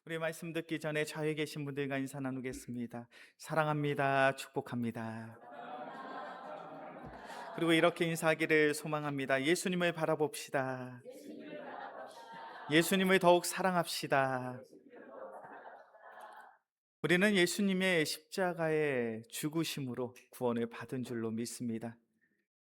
우리 말씀 듣기 전에 좌우에 계신 분들과 인사 나누겠습니다. 사랑합니다. 축복합니다. 그리고 이렇게 인사하기를 소망합니다. 예수님을 바라봅시다. 예수님을 더욱 사랑합시다. 우리는 예수님의 십자가의 죽으심으로 구원을 받은 줄로 믿습니다.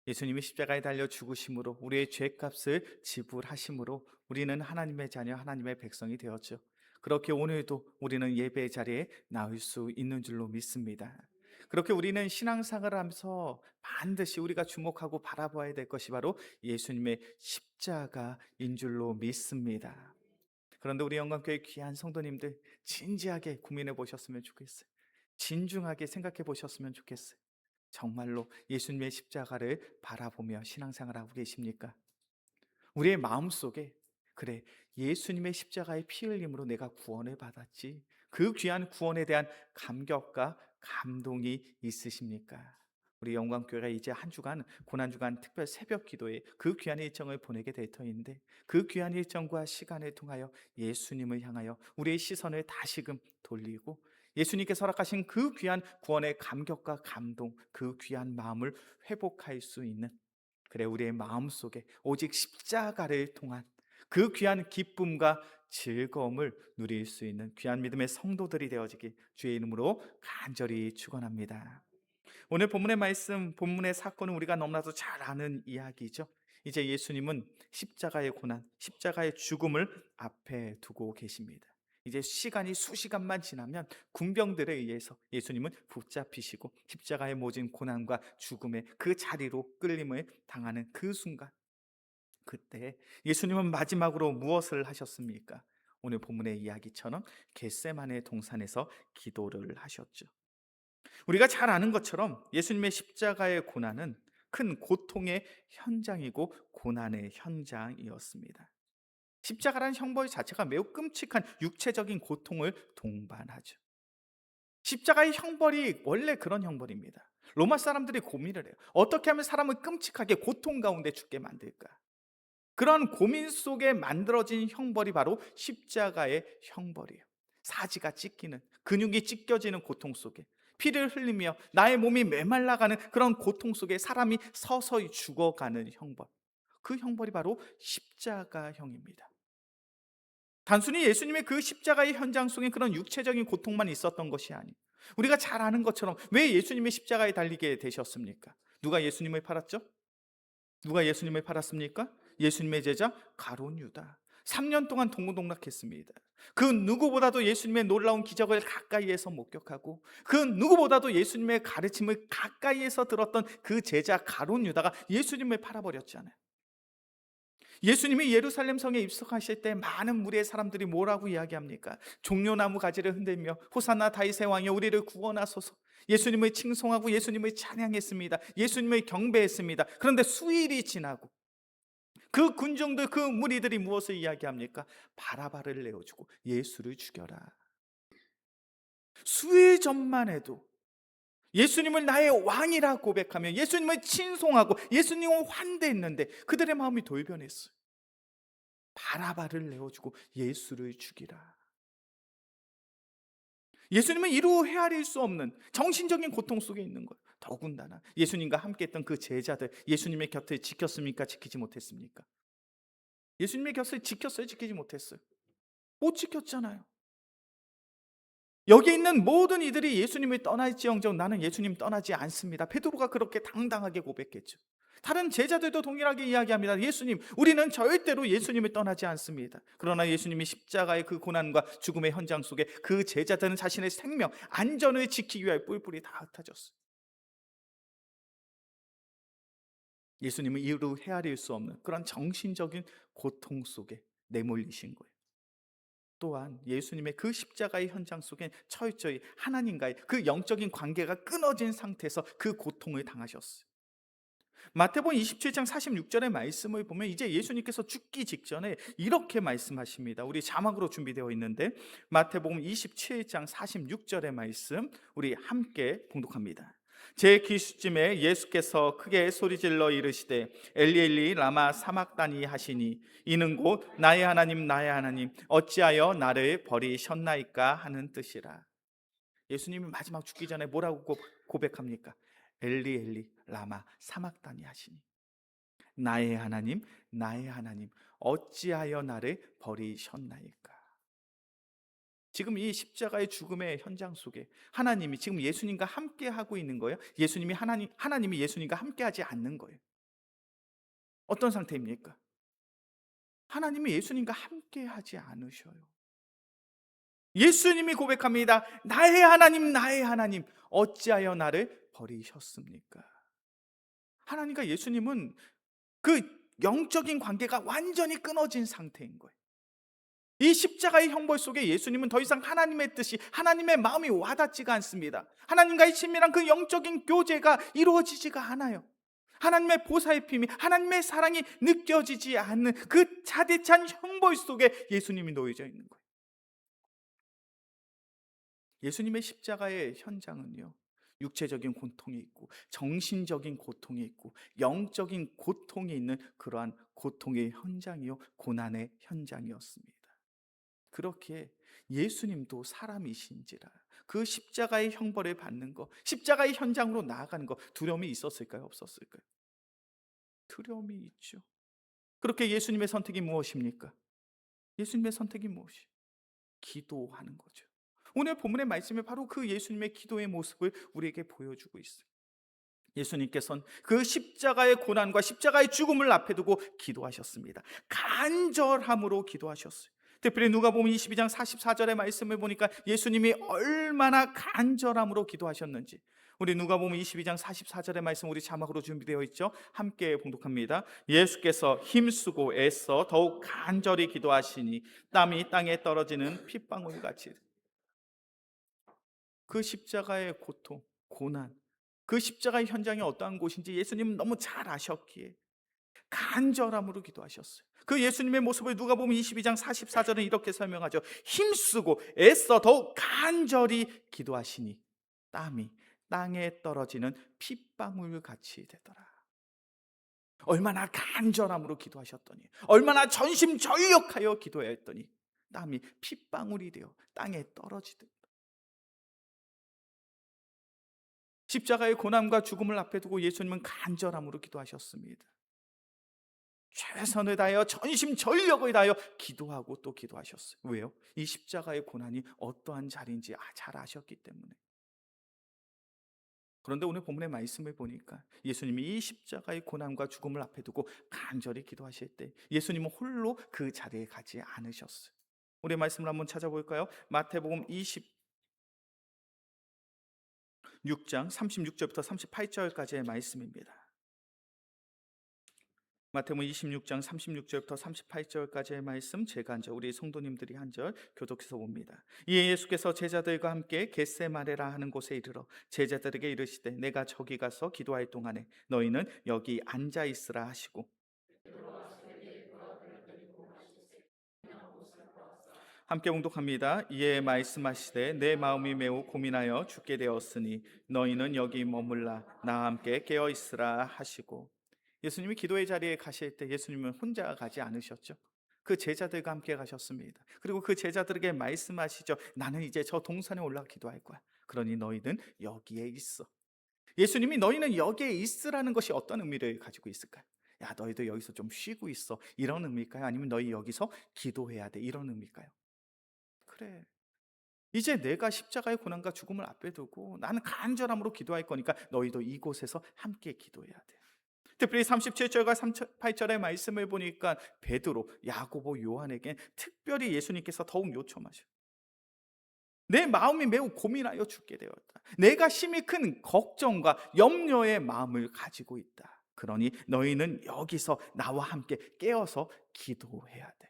예수님이 십자가에 달려 죽으심으로 우리의 죄값을 지불하심으로 우리는 하나님의 자녀, 하나님의 백성이 되었죠. 그렇게 오늘도 우리는 예배의 자리에 나올 수 있는 줄로 믿습니다. 그렇게 우리는 신앙생활을 하면서 반드시 우리가 주목하고 바라봐야 될 것이 바로 예수님의 십자가인 줄로 믿습니다. 그런데 우리 영광교회 귀한 성도님들, 진지하게 고민해 보셨으면 좋겠어요. 진중하게 생각해 보셨으면 좋겠어요. 정말로 예수님의 십자가를 바라보며 신앙생활하고 계십니까? 우리의 마음속에, 그래, 예수님의 십자가의 피 흘림으로 내가 구원을 받았지, 그 귀한 구원에 대한 감격과 감동이 있으십니까? 우리 영광교회가 이제 한 주간, 고난주간 특별 새벽 기도에 그 귀한 일정을 보내게 될 터인데, 그 귀한 일정과 시간을 통하여 예수님을 향하여 우리의 시선을 다시금 돌리고 예수님께서 허락하신 그 귀한 구원의 감격과 감동, 그 귀한 마음을 회복할 수 있는, 그래, 우리의 마음속에 오직 십자가를 통한 그 귀한 기쁨과 즐거움을 누릴 수 있는 귀한 믿음의 성도들이 되어지길 주의 이름으로 간절히 축원합니다. 오늘 본문의 말씀, 본문의 사건은 우리가 너무나도 잘 아는 이야기죠. 이제 예수님은 십자가의 고난, 십자가의 죽음을 앞에 두고 계십니다. 이제 시간이 수시간만 지나면 군병들에 의해서 예수님은 붙잡히시고 십자가의 모진 고난과 죽음의 그 자리로 끌림을 당하는 그 순간, 그때 예수님은 마지막으로 무엇을 하셨습니까? 오늘 본문의 이야기처럼 겟세마네 동산에서 기도를 하셨죠. 우리가 잘 아는 것처럼 예수님의 십자가의 고난은 큰 고통의 현장이고 고난의 현장이었습니다. 십자가라는 형벌 자체가 매우 끔찍한 육체적인 고통을 동반하죠. 십자가의 형벌이 원래 그런 형벌입니다. 로마 사람들이 고민을 해요. 어떻게 하면 사람을 끔찍하게 고통 가운데 죽게 만들까? 그런 고민 속에 만들어진 형벌이 바로 십자가의 형벌이에요. 사지가 찢기는, 근육이 찢겨지는 고통 속에 피를 흘리며 나의 몸이 메말라가는 그런 고통 속에 사람이 서서히 죽어가는 형벌, 그 형벌이 바로 십자가형입니다. 단순히 예수님의 그 십자가의 현장 속에 그런 육체적인 고통만 있었던 것이 아니에요. 우리가 잘 아는 것처럼 왜 예수님의 십자가에 달리게 되셨습니까? 누가 예수님을 팔았죠? 누가 예수님을 팔았습니까? 예수님의 제자 가룟 유다. 3년 동안 동고동락했습니다. 그 누구보다도 예수님의 놀라운 기적을 가까이에서 목격하고 그 누구보다도 예수님의 가르침을 가까이에서 들었던 그 제자 가룟 유다가 예수님을 팔아버렸잖아요. 예수님이 예루살렘 성에 입성하실 때 많은 무리의 사람들이 뭐라고 이야기합니까? 종려나무 가지를 흔들며 호산나 다윗의 왕이여 우리를 구원하소서. 예수님을 칭송하고 예수님을 찬양했습니다. 예수님을 경배했습니다. 그런데 수일이 지나고 그 군중들, 그 무리들이 무엇을 이야기합니까? 바라바를 내어주고 예수를 죽여라. 수일 전만 해도 예수님을 나의 왕이라 고백하며 예수님을 칭송하고 예수님을 환대했는데 그들의 마음이 돌변했어요. 바라바를 내어주고 예수를 죽이라. 예수님은 이루 헤아릴 수 없는 정신적인 고통 속에 있는 거예요. 더군다나 예수님과 함께 했던 그 제자들, 예수님의 곁을 지켰습니까? 지키지 못했습니까? 예수님의 곁을 지켰어요? 지키지 못했어요? 못 지켰잖아요. 여기 있는 모든 이들이 예수님을 떠날지언정 나는 예수님 떠나지 않습니다. 베드로가 그렇게 당당하게 고백했죠. 다른 제자들도 동일하게 이야기합니다. 예수님, 우리는 절대로 예수님을 떠나지 않습니다. 그러나 예수님이 십자가의 그 고난과 죽음의 현장 속에 그 제자들은 자신의 생명, 안전을 지키기 위하여 뿔뿔이 다 흩어졌어요. 예수님은 이루 헤아릴 수 없는 그런 정신적인 고통 속에 내몰리신 거예요. 또한 예수님의 그 십자가의 현장 속에 철저히 하나님과의 그 영적인 관계가 끊어진 상태에서 그 고통을 당하셨어요. 마태복음 27장 46절의 말씀을 보면 이제 예수님께서 죽기 직전에 이렇게 말씀하십니다. 우리 자막으로 준비되어 있는데 마태복음 27장 46절의 말씀 우리 함께 봉독합니다. 제 귀수쯤에 예수께서 크게 소리질러 이르시되 엘리 엘리 라마 사막다니 하시니 이는 곧 나의 하나님 어찌하여 나를 버리셨나이까 하는 뜻이라. 예수님이 마지막 죽기 전에 뭐라고 고백합니까? 엘리 엘리 라마 사막다니 하시니 나의 하나님 어찌하여 나를 버리셨나이까. 지금 이 십자가의 죽음의 현장 속에 하나님이 지금 예수님과 함께 하고 있는 거예요? 하나님이 예수님과 함께 하지 않는 거예요? 어떤 상태입니까? 하나님이 예수님과 함께 하지 않으셔요. 예수님이 고백합니다. 나의 하나님, 어찌하여 나를 버리셨습니까? 하나님과 예수님은 그 영적인 관계가 완전히 끊어진 상태인 거예요. 이 십자가의 형벌 속에 예수님은 더 이상 하나님의 뜻이, 하나님의 마음이 와닿지가 않습니다. 하나님과의 친밀한 그 영적인 교제가 이루어지지가 않아요. 하나님의 보살핌이, 하나님의 사랑이 느껴지지 않는 그 자대찬 형벌 속에 예수님이 놓여져 있는 거예요. 예수님의 십자가의 현장은요, 육체적인 고통이 있고 정신적인 고통이 있고 영적인 고통이 있는 그러한 고통의 현장이요, 고난의 현장이었습니다. 그렇게 예수님도 사람이신지라 그 십자가의 형벌을 받는 거, 십자가의 현장으로 나아가는 거 두려움이 있었을까요? 없었을까요? 두려움이 있죠. 그렇게 예수님의 선택이 무엇입니까? 예수님의 선택이 무엇이? 기도하는 거죠. 오늘 본문의 말씀이 바로 그 예수님의 기도의 모습을 우리에게 보여주고 있어요. 예수님께서는 그 십자가의 고난과 십자가의 죽음을 앞에 두고 기도하셨습니다. 간절함으로 기도하셨어요. 특별히 누가복음 22장 44절의 말씀을 보니까 예수님이 얼마나 간절함으로 기도하셨는지, 우리 누가복음 22장 44절의 말씀 우리 자막으로 준비되어 있죠. 함께 봉독합니다. 예수께서 힘쓰고 애써 더욱 간절히 기도하시니 땀이 땅에 떨어지는 핏방울 같이. 그 십자가의 고통, 고난, 그 십자가의 현장이 어떠한 곳인지 예수님은 너무 잘 아셨기에 간절함으로 기도하셨어요. 그 예수님의 모습을 누가복음 22장 44절은 이렇게 설명하죠. 힘쓰고 애써 더욱 간절히 기도하시니 땀이 땅에 떨어지는 핏방울 같이 되더라. 얼마나 간절함으로 기도하셨더니, 얼마나 전심전력하여 기도했더니 땀이 핏방울이 되어 땅에 떨어지듯. 십자가의 고난과 죽음을 앞에 두고 예수님은 간절함으로 기도하셨습니다. 최선을 다하여 전심전력을 다하여 기도하고 또 기도하셨어요. 왜요? 이 십자가의 고난이 어떠한 자리인지 잘 아셨기 때문에. 그런데 오늘 본문의 말씀을 보니까 예수님이 이 십자가의 고난과 죽음을 앞에 두고 간절히 기도하실 때 예수님은 홀로 그 자리에 가지 않으셨어요. 우리 말씀을 한번 찾아볼까요? 마태복음 26장 36절부터 38절까지의 말씀입니다. 마태복음 26장 36절부터 38절까지의 말씀, 제가 한 절, 우리 성도님들이 한 절 교독해서 봅니다. 이에 예수께서 제자들과 함께 겟세마네라 하는 곳에 이르러 제자들에게 이르시되 내가 저기 가서 기도할 동안에 너희는 여기 앉아 있으라 하시고, 함께 봉독합니다. 이에 말씀하시되 내 마음이 매우 고민하여 죽게 되었으니 너희는 여기 머물라 나와 함께 깨어 있으라 하시고. 예수님이 기도의 자리에 가실 때 예수님은 혼자 가지 않으셨죠. 그 제자들과 함께 가셨습니다. 그리고 그 제자들에게 말씀하시죠. 나는 이제 저 동산에 올라가 기도할 거야. 그러니 너희는 여기에 있어. 예수님이 너희는 여기에 있으라는 것이 어떤 의미를 가지고 있을까요? 야, 너희도 여기서 좀 쉬고 있어, 이런 의미일까요? 아니면 너희 여기서 기도해야 돼, 이런 의미일까요? 그래, 이제 내가 십자가의 고난과 죽음을 앞에 두고 나는 간절함으로 기도할 거니까 너희도 이곳에서 함께 기도해야 돼. 특별히 37절과 38절의 말씀을 보니까 베드로, 야고보, 요한에게 특별히 예수님께서 더욱 요청하셔. 내 마음이 매우 고민하여 죽게 되었다. 내가 심히 큰 걱정과 염려의 마음을 가지고 있다. 그러니 너희는 여기서 나와 함께 깨어서 기도해야 돼.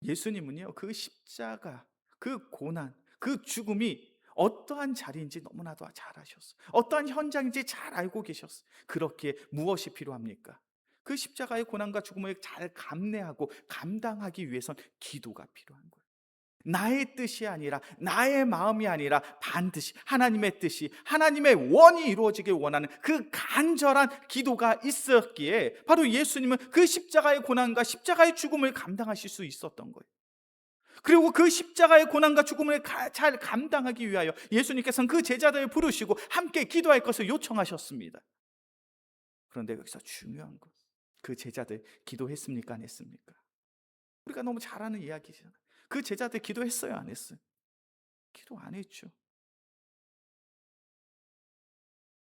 예수님은요, 그 십자가, 그 고난, 그 죽음이 어떠한 자리인지 너무나도 잘 아셨어요. 어떠한 현장인지 잘 알고 계셨어요. 그렇기에 무엇이 필요합니까? 그 십자가의 고난과 죽음을 잘 감내하고 감당하기 위해선 기도가 필요한 거예요. 나의 뜻이 아니라, 나의 마음이 아니라 반드시 하나님의 뜻이, 하나님의 원이 이루어지길 원하는 그 간절한 기도가 있었기에 바로 예수님은 그 십자가의 고난과 십자가의 죽음을 감당하실 수 있었던 거예요. 그리고 그 십자가의 고난과 죽음을 잘 감당하기 위하여 예수님께서는 그 제자들을 부르시고 함께 기도할 것을 요청하셨습니다. 그런데 여기서 중요한 것, 그 제자들 기도했습니까? 안 했습니까? 우리가 너무 잘 아는 이야기잖아요. 그 제자들 기도했어요? 안 했어요? 기도 안 했죠.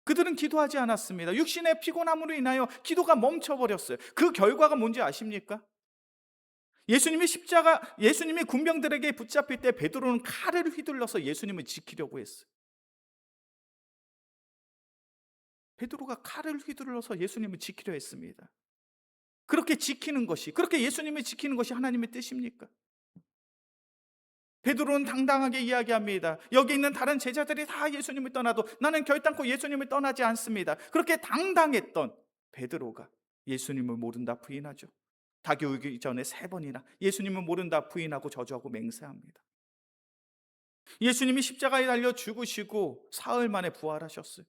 그들은 기도하지 않았습니다. 육신의 피곤함으로 인하여 기도가 멈춰버렸어요. 그 결과가 뭔지 아십니까? 예수님이 군병들에게 붙잡힐 때 베드로는 칼을 휘둘러서 예수님을 지키려고 했어요. 베드로가 칼을 휘둘러서 예수님을 지키려 했습니다. 그렇게 예수님을 지키는 것이 하나님의 뜻입니까? 베드로는 당당하게 이야기합니다. 여기 있는 다른 제자들이 다 예수님을 떠나도 나는 결단코 예수님을 떠나지 않습니다. 그렇게 당당했던 베드로가 예수님을 모른다 부인하죠. 닭이 울기 전에 3번이나 예수님을 모른다 부인하고 저주하고 맹세합니다. 예수님이 십자가에 달려 죽으시고 사흘 만에 부활하셨어요.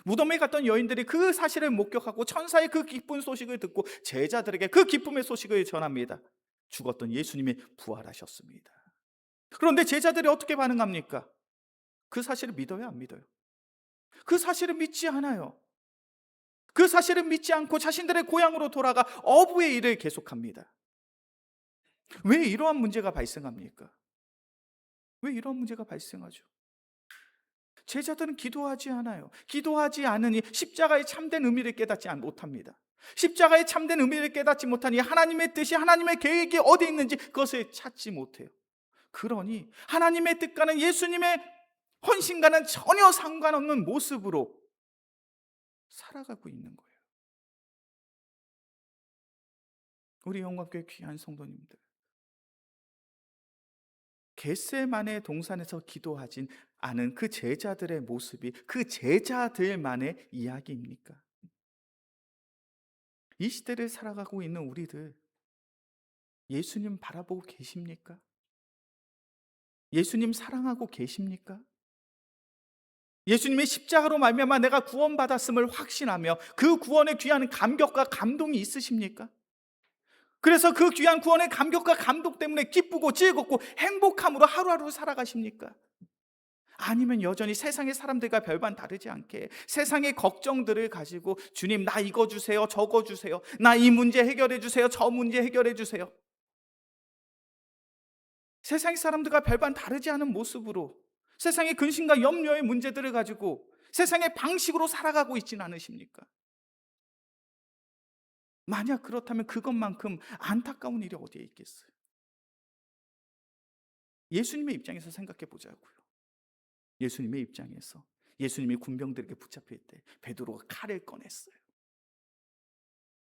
무덤에 갔던 여인들이 그 사실을 목격하고 천사의 그 기쁜 소식을 듣고 제자들에게 그 기쁨의 소식을 전합니다. 죽었던 예수님이 부활하셨습니다. 그런데 제자들이 어떻게 반응합니까? 그 사실을 믿어요, 안 믿어요? 그 사실을 믿지 않아요. 그 사실을 믿지 않고 자신들의 고향으로 돌아가 어부의 일을 계속합니다. 왜 이러한 문제가 발생합니까? 왜 이러한 문제가 발생하죠? 제자들은 기도하지 않아요. 기도하지 않으니 십자가의 참된 의미를 깨닫지 못합니다. 십자가의 참된 의미를 깨닫지 못하니 하나님의 뜻이, 하나님의 계획이 어디 있는지 그것을 찾지 못해요. 그러니 하나님의 뜻과는 예수님의 헌신과는 전혀 상관없는 모습으로 살아가고 있는 거예요. 우리 영광교회 귀한 성도님들, 겟세마네 동산에서 기도하진 않은 그 제자들의 모습이 그 제자들만의 이야기입니까? 이 시대를 살아가고 있는 우리들, 예수님 바라보고 계십니까? 예수님 사랑하고 계십니까? 예수님의 십자가로 말미암아 내가 구원받았음을 확신하며 그 구원의 귀한 감격과 감동이 있으십니까? 그래서 그 귀한 구원의 감격과 감동 때문에 기쁘고 즐겁고 행복함으로 하루하루 살아가십니까? 아니면 여전히 세상의 사람들과 별반 다르지 않게 세상의 걱정들을 가지고 주님 나 이거 주세요, 저거 주세요, 나 이 문제 해결해 주세요, 저 문제 해결해 주세요, 세상의 사람들과 별반 다르지 않은 모습으로 세상의 근심과 염려의 문제들을 가지고 세상의 방식으로 살아가고 있지는 않으십니까? 만약 그렇다면 그것만큼 안타까운 일이 어디에 있겠어요? 예수님의 입장에서 생각해 보자고요. 예수님의 입장에서 예수님이 군병들에게 붙잡힐 때 베드로가 칼을 꺼냈어요.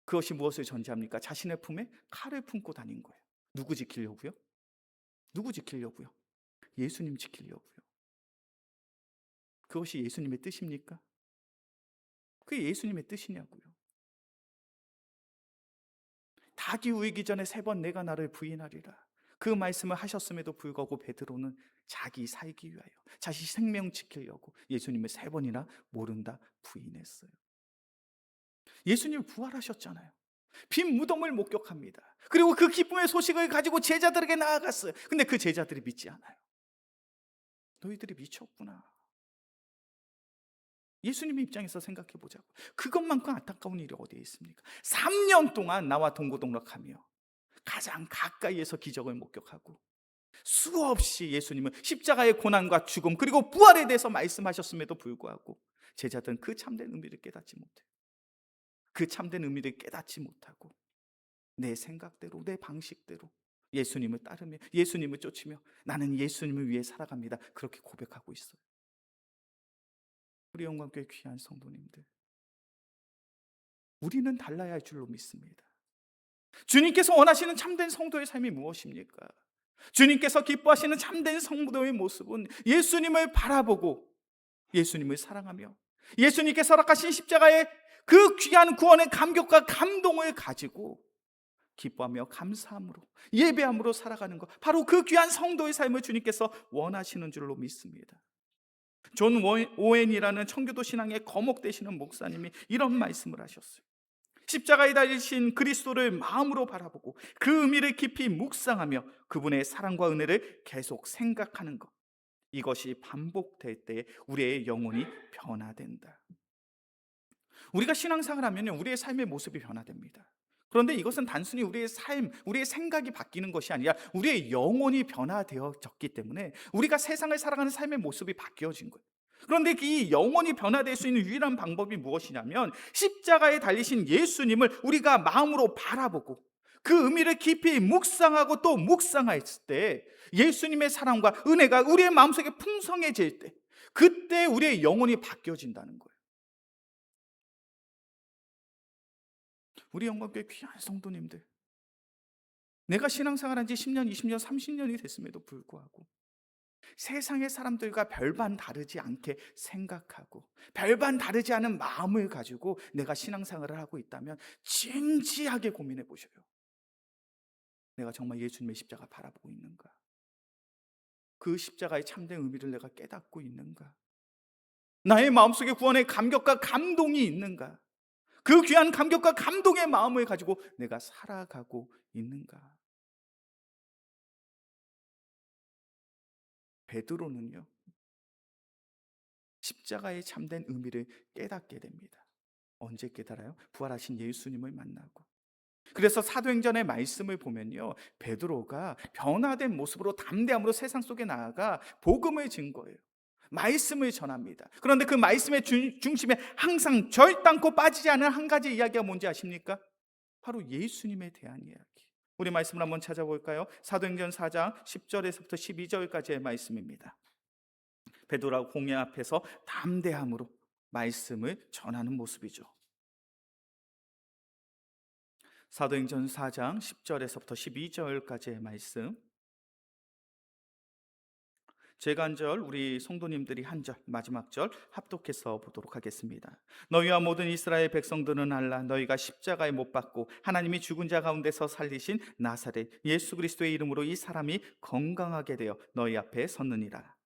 그것이 무엇을 전제합니까? 자신의 품에 칼을 품고 다닌 거예요. 누구 지키려고요? 누구 지키려고요? 예수님 지키려고요. 그것이 예수님의 뜻입니까? 그게 예수님의 뜻이냐고요. 닭이 우이기 전에 3번 내가 나를 부인하리라. 그 말씀을 하셨음에도 불구하고 베드로는 자기 살기 위하여 자기 생명 지키려고 예수님을 3번이나 모른다 부인했어요. 예수님이 부활하셨잖아요. 빈 무덤을 목격합니다. 그리고 그 기쁨의 소식을 가지고 제자들에게 나아갔어요. 근데 그 제자들이 믿지 않아요. 너희들이 미쳤구나. 예수님의 입장에서 생각해 보자고. 그것만큼 안타까운 일이 어디에 있습니까? 3년 동안 나와 동고동락하며 가장 가까이에서 기적을 목격하고 수없이 예수님은 십자가의 고난과 죽음 그리고 부활에 대해서 말씀하셨음에도 불구하고 제자들은 그 참된 의미를 깨닫지 못해요. 그 참된 의미를 깨닫지 못하고 내 생각대로 내 방식대로 예수님을 따르며 예수님을 쫓으며 나는 예수님을 위해 살아갑니다. 그렇게 고백하고 있어요. 우리 영광교회 귀한 성도님들, 우리는 달라야 할 줄로 믿습니다. 주님께서 원하시는 참된 성도의 삶이 무엇입니까? 주님께서 기뻐하시는 참된 성도의 모습은 예수님을 바라보고 예수님을 사랑하며 예수님께서 허락하신 십자가의 그 귀한 구원의 감격과 감동을 가지고 기뻐하며 감사함으로 예배함으로 살아가는 것, 바로 그 귀한 성도의 삶을 주님께서 원하시는 줄로 믿습니다. 존 오웬이라는 청교도 신앙의 거목 되시는 목사님이 이런 말씀을 하셨어요. 십자가에 달리신 그리스도를 마음으로 바라보고 그 의미를 깊이 묵상하며 그분의 사랑과 은혜를 계속 생각하는 것, 이것이 반복될 때 우리의 영혼이 변화된다. 우리가 신앙생활 하면 우리의 삶의 모습이 변화됩니다. 그런데 이것은 단순히 우리의 삶, 우리의 생각이 바뀌는 것이 아니라 우리의 영혼이 변화되어졌기 때문에 우리가 세상을 살아가는 삶의 모습이 바뀌어진 거예요. 그런데 이 영혼이 변화될 수 있는 유일한 방법이 무엇이냐면 십자가에 달리신 예수님을 우리가 마음으로 바라보고 그 의미를 깊이 묵상하고 또 묵상했을 때 예수님의 사랑과 은혜가 우리의 마음속에 풍성해질 때, 그때 우리의 영혼이 바뀌어진다는 거예요. 우리 영광교회 귀한 성도님들, 내가 신앙생활한 지 10년, 20년, 30년이 됐음에도 불구하고 세상의 사람들과 별반 다르지 않게 생각하고 별반 다르지 않은 마음을 가지고 내가 신앙생활을 하고 있다면 진지하게 고민해 보셔요. 내가 정말 예수님의 십자가 바라보고 있는가? 그 십자가의 참된 의미를 내가 깨닫고 있는가? 나의 마음속에 구원의 감격과 감동이 있는가? 그 귀한 감격과 감동의 마음을 가지고 내가 살아가고 있는가? 베드로는요, 십자가의 참된 의미를 깨닫게 됩니다. 언제 깨달아요? 부활하신 예수님을 만나고. 그래서 사도행전의 말씀을 보면요, 베드로가 변화된 모습으로 담대함으로 세상 속에 나아가 복음을 증거해요. 말씀을 전합니다. 그런데 그 말씀의 중심에 항상 절단코 빠지지 않은 한 가지 이야기가 뭔지 아십니까? 바로 예수님에 대한 이야기. 우리 말씀을 한번 찾아볼까요? 사도행전 4장 10절에서부터 12절까지의 말씀입니다. 베드로가 공회 앞에서 담대함으로 말씀을 전하는 모습이죠. 사도행전 4장 10절에서부터 12절까지의 말씀, 제가 한 절, 우리 성도님들이 한 절, 마지막 절 합독해서 보도록 하겠습니다. 너희와 모든 이스라엘 백성들은 알라. 너희가 십자가에 못 박고 하나님이 죽은 자 가운데서 살리신 나사렛 예수 그리스도의 이름으로 이 사람이 건강하게 되어 너희 앞에 섰느니라.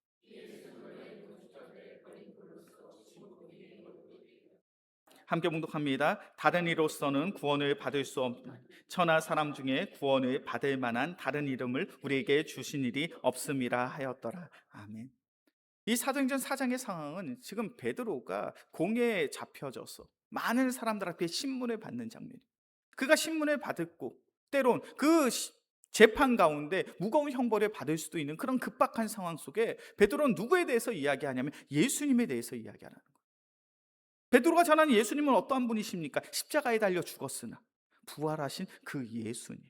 함께 봉독합니다. 다른 이로서는 구원을 받을 수 없는 천하 사람 중에 구원을 받을 만한 다른 이름을 우리에게 주신 일이 없음이라 하였더라. 아멘. 이 사도행전 4장의 상황은 지금 베드로가 공회에 잡혀져서 많은 사람들 앞에 신문을 받는 장면. 그가 신문을 받았고 때론 그 재판 가운데 무거운 형벌을 받을 수도 있는 그런 급박한 상황 속에 베드로는 누구에 대해서 이야기하냐면 예수님에 대해서 이야기하는 거예요. 베드로가 전하는 예수님은 어떠한 분이십니까? 십자가에 달려 죽었으나 부활하신 그 예수님.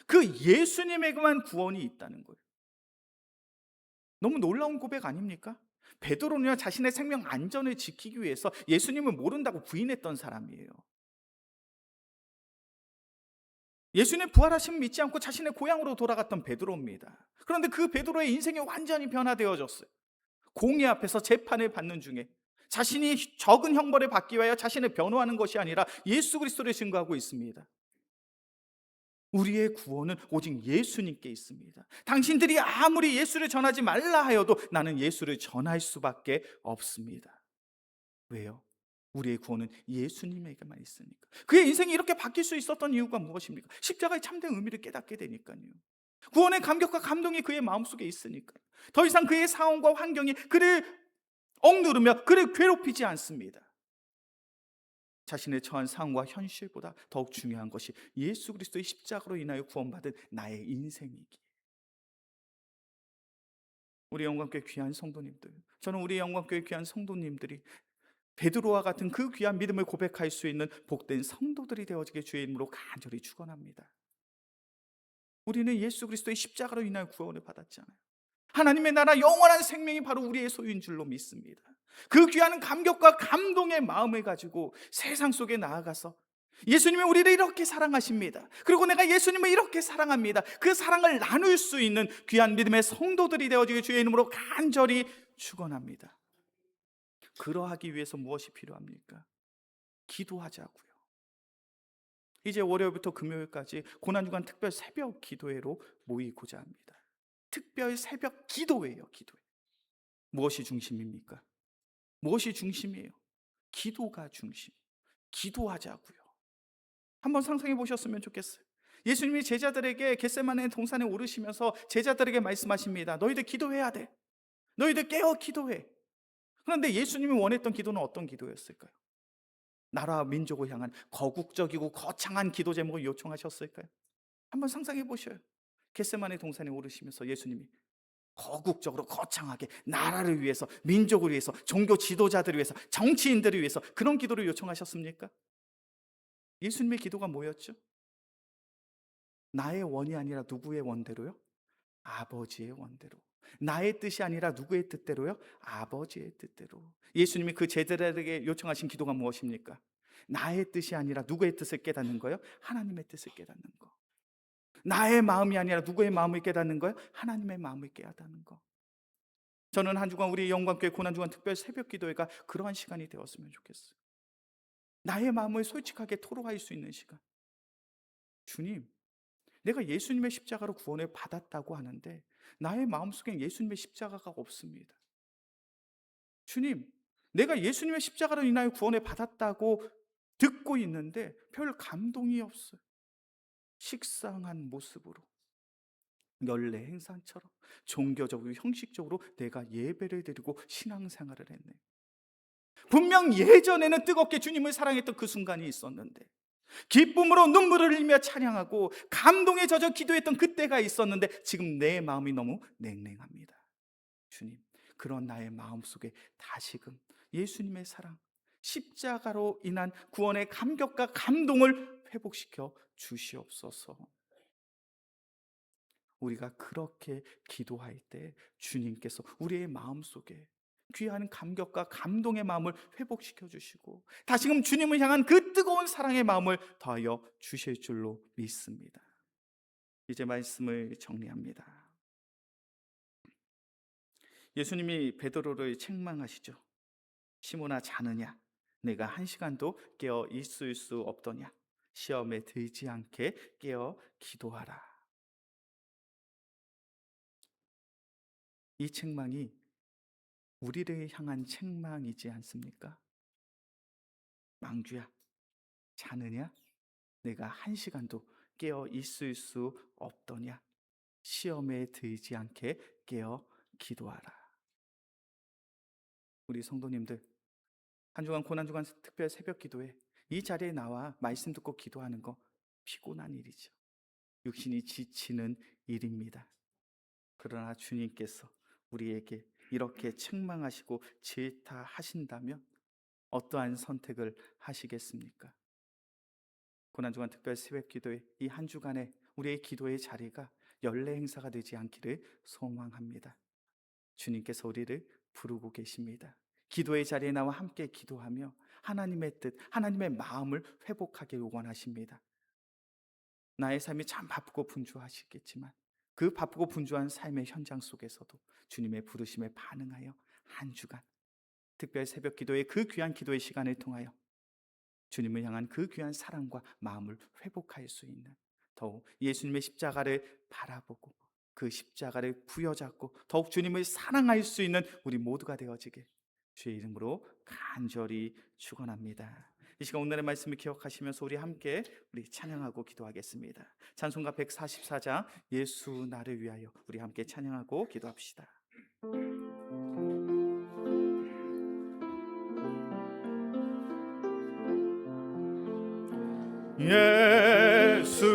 그 예수님에게만 구원이 있다는 거예요. 너무 놀라운 고백 아닙니까? 베드로는 자신의 생명 안전을 지키기 위해서 예수님을 모른다고 부인했던 사람이에요. 예수님 부활하심을 믿지 않고 자신의 고향으로 돌아갔던 베드로입니다. 그런데 그 베드로의 인생이 완전히 변화되어졌어요. 공의 앞에서 재판을 받는 중에 자신이 적은 형벌을 받기 위하여 자신을 변호하는 것이 아니라 예수 그리스도를 증거하고 있습니다. 우리의 구원은 오직 예수님께 있습니다. 당신들이 아무리 예수를 전하지 말라 하여도 나는 예수를 전할 수밖에 없습니다. 왜요? 우리의 구원은 예수님에게만 있으니까. 그의 인생이 이렇게 바뀔 수 있었던 이유가 무엇입니까? 십자가의 참된 의미를 깨닫게 되니까요. 구원의 감격과 감동이 그의 마음속에 있으니까 더 이상 그의 상황과 환경이 그를 억누르며 그를 괴롭히지 않습니다. 자신의 처한 상황과 현실보다 더욱 중요한 것이 예수 그리스도의 십자가로 인하여 구원받은 나의 인생이기에. 우리 영광교회 귀한 성도님들, 저는 우리 영광교회 귀한 성도님들이 베드로와 같은 그 귀한 믿음을 고백할 수 있는 복된 성도들이 되어지게 주의 이름으로 간절히 축원합니다. 우리는 예수 그리스도의 십자가로 인하여 구원을 받았잖아요. 하나님의 나라 영원한 생명이 바로 우리의 소유인 줄로 믿습니다. 그 귀한 감격과 감동의 마음을 가지고 세상 속에 나아가서 예수님이 우리를 이렇게 사랑하십니다. 그리고 내가 예수님을 이렇게 사랑합니다. 그 사랑을 나눌 수 있는 귀한 믿음의 성도들이 되어지게 주의 이름으로 간절히 축원합니다. 그러하기 위해서 무엇이 필요합니까? 기도하자고요. 이제 월요일부터 금요일까지 고난주간 특별 새벽 기도회로 모이고자 합니다. 특별 새벽 기도회예요. 기도회. 무엇이 중심입니까? 무엇이 중심이에요? 기도가 중심. 기도하자고요. 한번 상상해 보셨으면 좋겠어요. 예수님이 제자들에게 겟세마네 동산에 오르시면서 제자들에게 말씀하십니다. 너희들 기도해야 돼. 너희들 깨어 기도해. 그런데 예수님이 원했던 기도는 어떤 기도였을까요? 나라와 민족을 향한 거국적이고 거창한 기도 제목을 요청하셨을까요? 한번 상상해 보셔요. 겟세마네 동산에 오르시면서 예수님이 거국적으로 거창하게 나라를 위해서, 민족을 위해서, 종교 지도자들을 위해서, 정치인들을 위해서 그런 기도를 요청하셨습니까? 예수님의 기도가 뭐였죠? 나의 원이 아니라 누구의 원대로요? 아버지의 원대로. 나의 뜻이 아니라 누구의 뜻대로요? 아버지의 뜻대로. 예수님이 그 제자들에게 요청하신 기도가 무엇입니까? 나의 뜻이 아니라 누구의 뜻을 깨닫는 거요? 하나님의 뜻을 깨닫는 거. 나의 마음이 아니라 누구의 마음을 깨닫는 거요? 하나님의 마음을 깨닫는 거. 저는 한 주간 우리 영광교회 고난주간 특별 새벽 기도회가 그러한 시간이 되었으면 좋겠어요. 나의 마음을 솔직하게 토로할 수 있는 시간. 주님, 내가 예수님의 십자가로 구원을 받았다고 하는데 나의 마음속엔 예수님의 십자가가 없습니다. 주님, 내가 예수님의 십자가로 인하여 구원을 받았다고 듣고 있는데 별 감동이 없어요. 식상한 모습으로, 연례 행사처럼 종교적으로 형식적으로 내가 예배를 드리고 신앙생활을 했네. 분명 예전에는 뜨겁게 주님을 사랑했던 그 순간이 있었는데, 기쁨으로 눈물을 흘리며 찬양하고 감동에 젖어 기도했던 그때가 있었는데 지금 내 마음이 너무 냉랭합니다. 주님, 그런 나의 마음속에 다시금 예수님의 사랑, 십자가로 인한 구원의 감격과 감동을 회복시켜 주시옵소서. 우리가 그렇게 기도할 때 주님께서 우리의 마음속에 귀한 감격과 감동의 마음을 회복시켜 주시고 다시금 주님을 향한 그 뜨거운 사랑의 마음을 더하여 주실 줄로 믿습니다. 이제 말씀을 정리합니다. 예수님이 베드로를 책망하시죠. 시몬아, 자느냐? 내가 한 시간도 깨어 있을 수 없더냐? 시험에 들지 않게 깨어 기도하라. 이 책망이 우리를 향한 책망이지 않습니까? 망주야, 자느냐? 내가 한 시간도 깨어 있을 수 없더냐? 시험에 들지 않게 깨어 기도하라. 우리 성도님들, 한 주간 고난주간 특별 새벽 기도에 이 자리에 나와 말씀 듣고 기도하는 거 피곤한 일이죠. 육신이 지치는 일입니다. 그러나 주님께서 우리에게 이렇게 책망하시고 질타하신다면 어떠한 선택을 하시겠습니까? 고난주간 특별 새벽 기도회 이 한 주간에 우리의 기도의 자리가 연례 행사가 되지 않기를 소망합니다. 주님께서 우리를 부르고 계십니다. 기도의 자리에 나와 함께 기도하며 하나님의 뜻, 하나님의 마음을 회복하길 원하십니다. 나의 삶이 참 바쁘고 분주하시겠지만 그 바쁘고 분주한 삶의 현장 속에서도 주님의 부르심에 반응하여 한 주간 특별 새벽 기도의 그 귀한 기도의 시간을 통하여 주님을 향한 그 귀한 사랑과 마음을 회복할 수 있는, 더욱 예수님의 십자가를 바라보고 그 십자가를 부여잡고 더욱 주님을 사랑할 수 있는 우리 모두가 되어지게 주의 이름으로 간절히 축원합니다. 이 시간 오늘의 말씀을 기억하시면서 우리 함께 찬양하고 기도하겠습니다. 찬송가 144장 예수 나를 위하여 우리 함께 찬양하고 기도합시다. 예수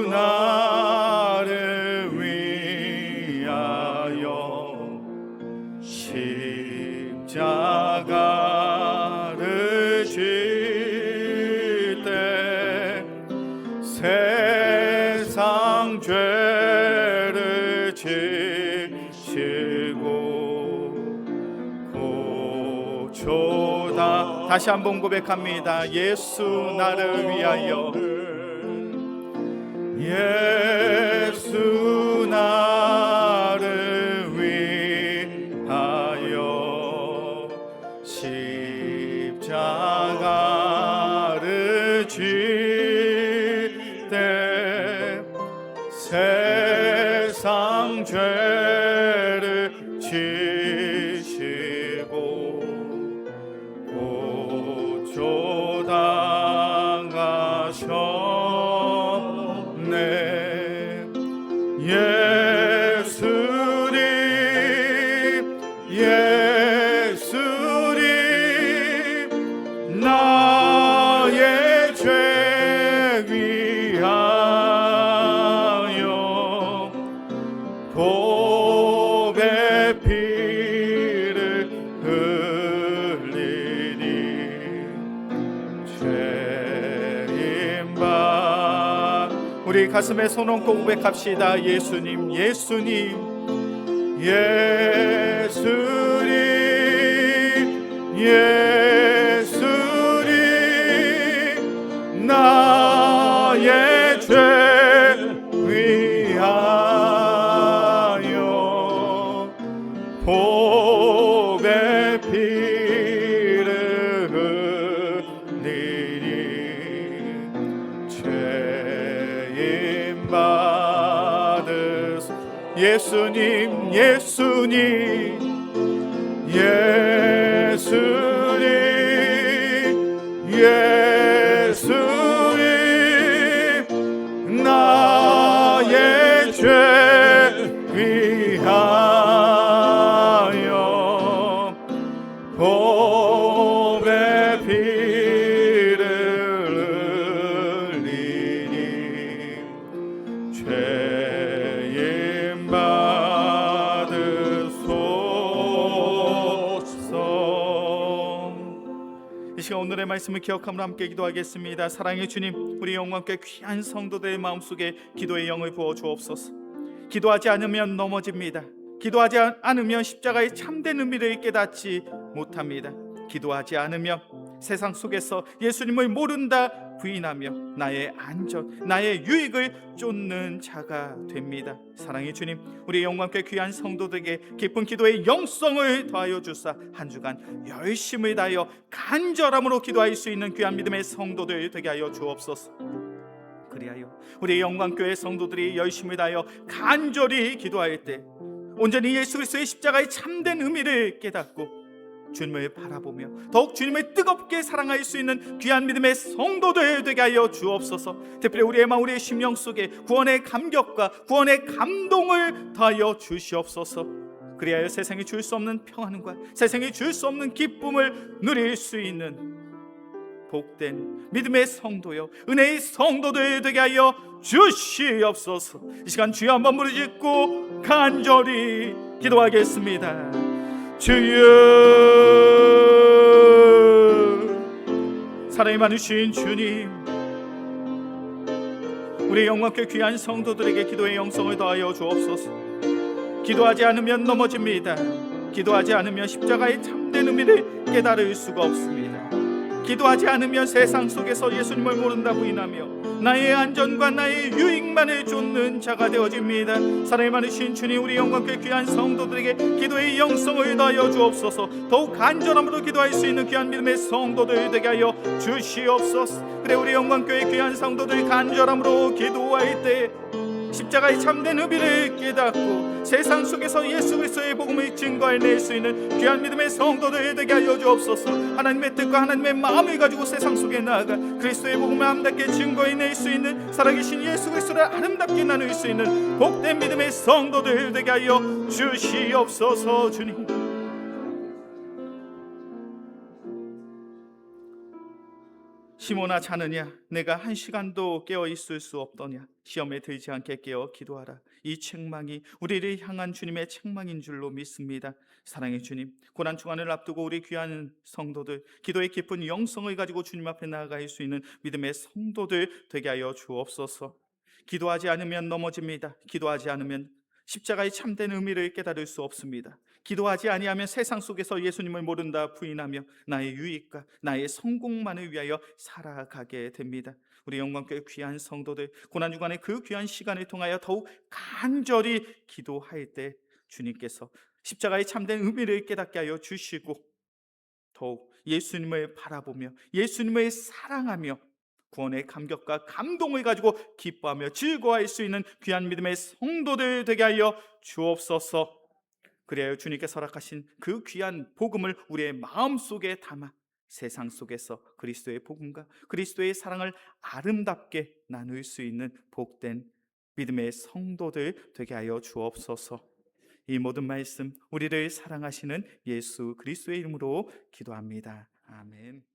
나를 위하여 십자가를 질 때 세상 죄를 지시고 고초다. 다시 한번 고백합니다. 예수 나를 위하여, 예수 나를 위하여 십자가를 질 세상 죄를 지시고 고초당하셨네. 예수님 예수님 나의 죄 위하여 보배 피를 흘리니 죄인바. 우리 가슴에 손 얹고 고백합시다. 예수님 예수님 예수님 예수님 나의 죄 위하여 보배 피를 흘리니 죄인 받으소. 예수님 예수님 예수님 예수님 나의 죄 위하여 보배 피를 흘리니 죄인 받으소서. 이 시간 오늘의 말씀을 기억하며 함께 기도하겠습니다. 사랑의 주님, 우리 영광께 귀한 성도들의 마음속에 기도의 영을 부어 주옵소서. 기도하지 않으면 넘어집니다. 기도하지 않으면 십자가의 참된 의미를 깨닫지 못합니다. 기도하지 않으면 세상 속에서 예수님을 모른다 부인하며 나의 안전, 나의 유익을 쫓는 자가 됩니다. 사랑의 주님, 우리 영광께 귀한 성도들에게 깊은 기도의 영성을 더하여 주사 한 주간 열심을 다하여 간절함으로 기도할 수 있는 귀한 믿음의 성도들 되게 하여 주옵소서. 그리하여 우리 영광교회 성도들이 열심을 다하여 간절히 기도할 때 온전히 예수 그리스도의 십자가의 참된 의미를 깨닫고 주님을 바라보며 더욱 주님을 뜨겁게 사랑할 수 있는 귀한 믿음의 성도들 되게 하여 주옵소서. 특별히 우리의 마음, 우리의 심령 속에 구원의 감격과 구원의 감동을 더하여 주시옵소서. 그리하여 세상이 줄 수 없는 평안과 세상이 줄 수 없는 기쁨을 누릴 수 있는 복된 믿음의 성도요 은혜의 성도들 되게 하여 주시옵소서. 이 시간 주여 한번 부르짖고 간절히 기도하겠습니다. 주여, 사랑이 많으신 주님, 우리 영광께 귀한 성도들에게 기도의 영성을 더하여 주옵소서. 기도하지 않으면 넘어집니다. 기도하지 않으면 십자가의 참된 의미를 깨달을 수가 없습니다. 기도하지 않으면 세상 속에서 예수님을 모른다 부인하며 나의 안전과 나의 유익만을 쫓는 자가 되어집니다. 사랑이 많으신 주님, 우리 영광께 귀한 성도들에게 기도의 영성을 더하여 주옵소서. 더욱 간절함으로 기도할 수 있는 귀한 믿음의 성도들 되게 하여 주시옵소서. 그래, 우리 영광교회 귀한 성도들 간절함으로 기도할 때 십자가의 참된 의미를 깨닫고 세상 속에서 예수 그리스도의 복음을 증거해낼 수 있는 귀한 믿음의 성도들 되게 하여 주옵소서. 하나님의 뜻과 하나님의 마음을 가지고 세상 속에 나아가 그리스도의 복음을 아름답게 증거해낼 수 있는 살아계신 예수 그리스도를 아름답게 나눌 수 있는 복된 믿음의 성도들 되게 하여 주시옵소서. 주님, 시몬아, 자느냐? 내가 한 시간도 깨어 있을 수 없더냐? 시험에 들지 않게 깨어 기도하라. 이 책망이 우리를 향한 주님의 책망인 줄로 믿습니다. 사랑의 주님, 고난 주간을 앞두고 우리 귀한 성도들, 기도의 깊은 영성을 가지고 주님 앞에 나아갈 수 있는 믿음의 성도들 되게 하여 주옵소서. 기도하지 않으면 넘어집니다. 기도하지 않으면 십자가의 참된 의미를 깨달을 수 없습니다. 기도하지 아니하면 세상 속에서 예수님을 모른다 부인하며 나의 유익과 나의 성공만을 위하여 살아가게 됩니다. 우리 영광교회 귀한 성도들, 고난주간의 그 귀한 시간을 통하여 더욱 간절히 기도할 때 주님께서 십자가의 참된 의미를 깨닫게 하여 주시고 더욱 예수님을 바라보며 예수님을 사랑하며 구원의 감격과 감동을 가지고 기뻐하며 즐거워할 수 있는 귀한 믿음의 성도들 되게 하여 주옵소서. 그래야 주님께서 허락하신 그 귀한 복음을 우리의 마음속에 담아 세상 속에서 그리스도의 복음과 그리스도의 사랑을 아름답게 나눌 수 있는 복된 믿음의 성도들 되게 하여 주옵소서. 이 모든 말씀 우리를 사랑하시는 예수 그리스도의 이름으로 기도합니다. 아멘.